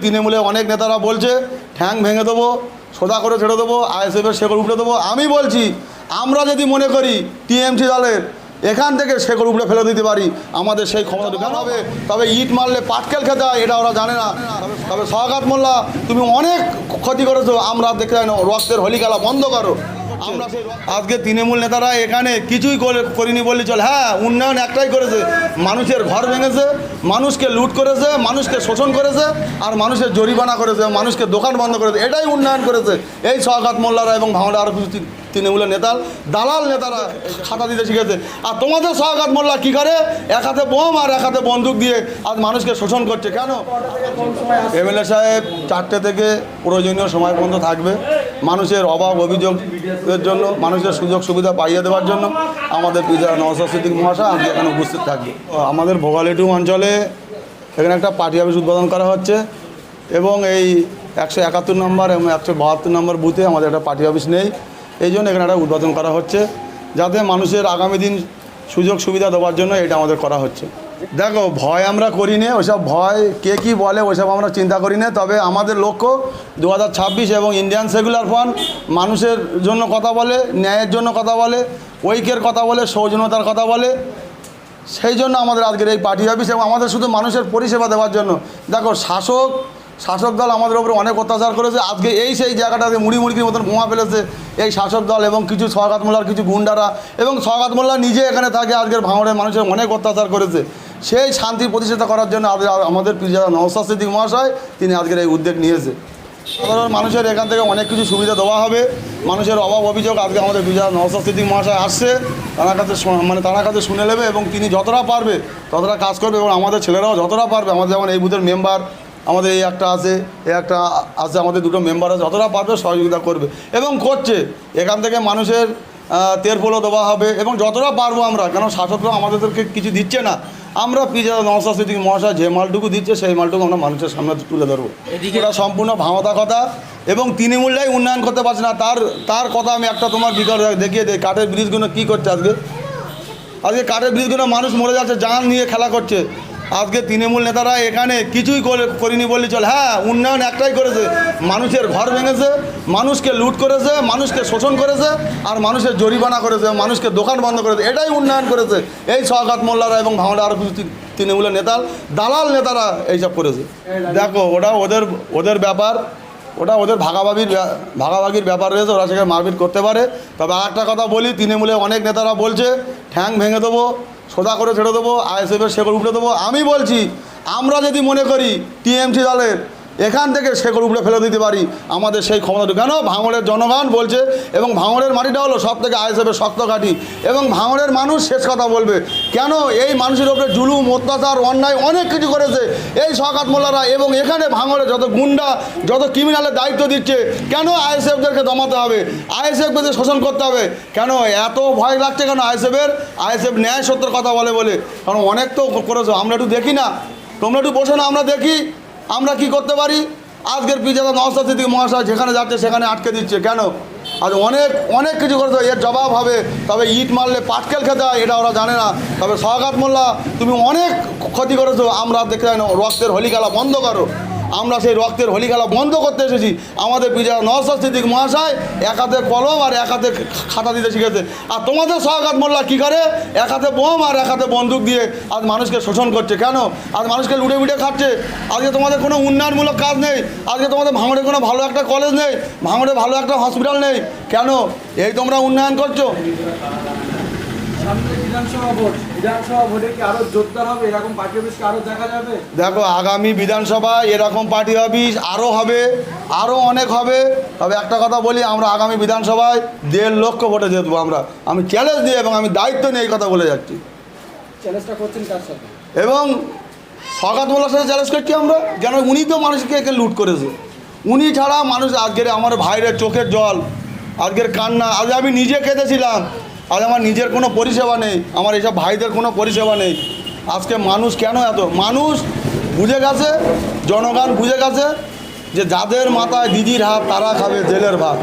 তৃণমূলে অনেক নেতারা বলছে ঠ্যাং ভেঙে দেবো, সোজা করে ছেড়ে দেবো, আইএসএফের শেকড় উপড়ে দেবো। আমি বলছি আমরা যদি মনে করি টিএমসি দলের এখান থেকে শেকড় উপড়ে ফেলে দিতে পারি, আমাদের সেই ক্ষমতা ঢুকান হবে। তবে ইট মারলে পাটকেল খেতে হয়, এটা ওরা জানে না। তবে সওগাত মোল্লা, তুমি অনেক ক্ষতি করেছো, আমরা দেখতে চাই না। রক্তের হোলি খেলা বন্ধ করো। আমরা আজকে তৃণমূল নেতারা এখানে কিছুই করিনি বললে চল। হ্যাঁ, উন্নয়ন একটাই করেছে, মানুষের ঘর ভেঙেছে, মানুষকে লুট করেছে, মানুষকে শোষণ করেছে, আর মানুষের জরিমানা করেছে, মানুষকে দোকান বন্ধ করেছে। এটাই উন্নয়ন করেছে এই সওগাত মোল্লারা এবং ভাঙড়ে আরও কিছু তৃণমূলের নেতা, দালাল নেতারা খাতা দিতে শিখেছে। আর তোমাদের সওগাত মোল্লা কী করে? এক হাতে বোম আর এক হাতে বন্দুক দিয়ে আজ মানুষকে শোষণ করছে। কেন? এমএলএ সাহেব 4টে থেকে প্রয়োজনীয় সময় পর্যন্ত থাকবে। মানুষের অভাব অভিযোগের জন্য, মানুষের সুযোগ সুবিধা পাইয়ে দেওয়ার জন্য আমাদের বিধায়ক নওশাদ সিদ্দিক মহাশয় আজকে এখানে উপস্থিত থাকবে। আমাদের ভোগালীটু অঞ্চলে এখানে একটা পার্টি অফিস উদ্বোধন করা হচ্ছে এবং এই 171 নম্বর এবং 172 নম্বর বুথে আমাদের একটা পার্টি অফিস নেই। এই জন্য এখানে একটা উদ্বোধন করা হচ্ছে, যাতে মানুষের আগামী দিন সুযোগ সুবিধা দেওয়ার জন্য এটা আমাদের করা হচ্ছে। দেখো, ভয় আমরা করি না, ওইসব ভয় কে কী বলে ওইসব আমরা চিন্তা করি না। তবে আমাদের লক্ষ্য 2026 এবং ইন্ডিয়ান সেকুলার ফ্রন্ট মানুষের জন্য কথা বলে, ন্যায়ের জন্য কথা বলে, ঐক্যের কথা বলে, সৌজন্যতার কথা বলে। সেই জন্য আমাদের আজকের এই পার্টি অফিস এবং আমাদের শুধু মানুষের পরিষেবা দেওয়ার জন্য। দেখো, শাসক দল আমাদের উপরে অনেক অত্যাচার করেছে। আজকে সেই জায়গাটাতে মুড়ির মতন বোমা ফেলেছে এই শাসক দল এবং কিছু সওগাত মোল্লার কিছু গুন্ডারা, এবং সওগাত মোল্লা নিজে এখানে থাকে। আজকের ভাঙড়ের মানুষের অনেক অত্যাচার করেছে। সেই শান্তি প্রতিষ্ঠা করার জন্য আমাদের বিধায়ক নওশাদ সিদ্দিক মহাশয় তিনি আজকের এই উদ্যোগ নিয়েছে। সাধারণ মানুষের এখান থেকে অনেক কিছু সুবিধা দেওয়া হবে। মানুষের অভাব অভিযোগ আজকে আমাদের বিধায়ক নওশাদ সিদ্দিক মহাশয় আসছে, তার কাছে শুনে নেবে এবং তিনি যতটা পারবে ততটা কাজ করবে। এবং আমাদের ছেলেরাও যতটা পারবে, আমাদের যেমন এই বুথের মেম্বার আমাদের এই একটা আছে, আমাদের 2টো মেম্বার আছে, যতটা পারবে সহযোগিতা করবে এবং করছে। এখান থেকে মানুষের তেরপোলও দেওয়া হবে এবং যতটা পারবো আমরা, কেন শাসকরা আমাদেরকে কিছু দিচ্ছে না, আমরা বিধায়ক নওশাদ সিদ্দিক মহাশয় যে মালটুকু দিচ্ছে সেই মালটুকু আমরা মানুষের সামনে তুলে ধরবো। এটা সম্পূর্ণ ভাঙতা কথা এবং তৃণমূলটাই উন্নয়ন করতে পারছে না। তার কথা আমি একটা তোমার ভিতর দেখিয়ে দিই। কাঠের ব্রিজগুলো কী করছে আজকে কাঠের ব্রিজগুলো মানুষ মরে যাচ্ছে, জান নিয়ে খেলা করছে। আজকে তৃণমূল নেতারা এখানে কিছুই করিনি বললে চল। হ্যাঁ, উন্নয়ন একটাই করেছে, মানুষের ঘর ভেঙেছে, মানুষকে লুট করেছে, মানুষকে শোষণ করেছে, আর মানুষের জরিমানা করেছে, মানুষকে দোকান বন্ধ করেছে। এটাই উন্নয়ন করেছে এই সওগাত মোল্লারা এবং ভাঙড়ে আরও কিছু তৃণমূলের নেতা, দালাল নেতারা এইসব করেছে। দেখো, ওটা ওদের ব্যাপার, ওটা ওদের ভাগাভাগির ব্যাপার রয়েছে, ওরা সেখানে মারপিট করতে পারে। তবে আর একটা কথা বলি, তৃণমূলে অনেক নেতারা বলছে ঠ্যাং ভেঙে দেবো, সোজা করে ছেড়ে দেবো, আইএসএফের শেকড় উপড়ে দেবো। আমি বলছি আমরা যদি মনে করি টিএমসি দলের এখান থেকে শেকড় উপড়ে ফেলে দিতে পারি, আমাদের সেই ক্ষমতা ঢুকান। ভাঙড়ের জনগণ বলছে এবং ভাঙড়ের মাটিটা হলো সব থেকে আইএসএফের শক্ত ঘাঁটি এবং ভাঙড়ের মানুষ শেষ কথা বলবে। কেন? এই মানুষের উপরে জুলুম, অত্যাচার, অন্যায় অনেক কিছু করেছে এই সওগাত মোল্লারা। এবং এখানে ভাঙড়ে যত গুন্ডা, যত ক্রিমিনালের দায়িত্ব দিচ্ছে, কেন আইএসএফদেরকে দমাতে হবে, আইএসএফকে শোষণ করতে হবে? কেন এত ভয় লাগছে? কেন আইএসএফ ন্যায় সত্যের কথা বলে। কারণ অনেক তো করেছো, আমরা একটু দেখি না? তোমরা একটু বসো না, আমরা দেখি আমরা কি করতে পারি। আজকের বিধায়ক নওশাদ সিদ্দিক মহাশয় যেখানে যাচ্ছে সেখানে আটকে দিচ্ছে। কেন? আজ অনেক কিছু করেছে, এর জবাব হবে। তবে ইট মারলে পাটকেল খেতে হয়, এটা ওরা জানে না। তবে সওগাত মোল্লা, তুমি অনেক ক্ষতি করেছো, আমরা দেখতে চাই না। রক্তের হোলি খেলা বন্ধ করো। আমরা সেই রক্তের হোলি খেলা বন্ধ করতে এসেছি। আমাদের বিধায়ক নওশাদ সিদ্দিক মহাশয় এক হাতে কলম আর এক হাতে খাতা দিতে শিখেছে। আর তোমাদের সওগাত মোল্লা কী করে? এক হাতে বোম আর এক হাতে বন্দুক দিয়ে আজ মানুষকে শোষণ করছে। কেন? আজ মানুষকে লুটে খাচ্ছে। আজকে তোমাদের কোনো উন্নয়নমূলক কাজ নেই। আজকে তোমাদের ভাঙড়ে কোনো ভালো একটা কলেজ নেই, ভাঙড়ে ভালো একটা হসপিটাল নেই। কেন? এই তোমরা উন্নয়ন করছো। দেখো, আগামী বিধানসভায় এরকম পার্টি অফিস আরও হবে, আরও অনেক হবে। তবে একটা কথা বলি, আমরা আগামী বিধানসভায় 1.5 লক্ষ ভোটে জিতবো। আমি চ্যালেঞ্জ দিই এবং আমি দায়িত্ব নিয়ে এই কথা বলে যাচ্ছি। চ্যালেঞ্জটা করছেন কার সাথে? এবং সওগাত মোল্লার সাথে চ্যালেঞ্জ করছি আমরা, কেন উনি তো মানুষকে একে লুট করেছে। উনি ছাড়া মানুষ আজকের আমার ভাইয়ের চোখের জল, আজকের কান্না, আজ আমি নিজে কেঁদেছিলাম। আজ আমার নিজের কোনো পরিষেবা নেই, আমার এইসব ভাইদের কোনো পরিষেবা নেই। আজকে মানুষ কেন এত, মানুষ বুঝে গেছে, জনগণ বুঝে গেছে যে যাদের মাথায় দিদির হাত তারা খাবে জেলের ভাত।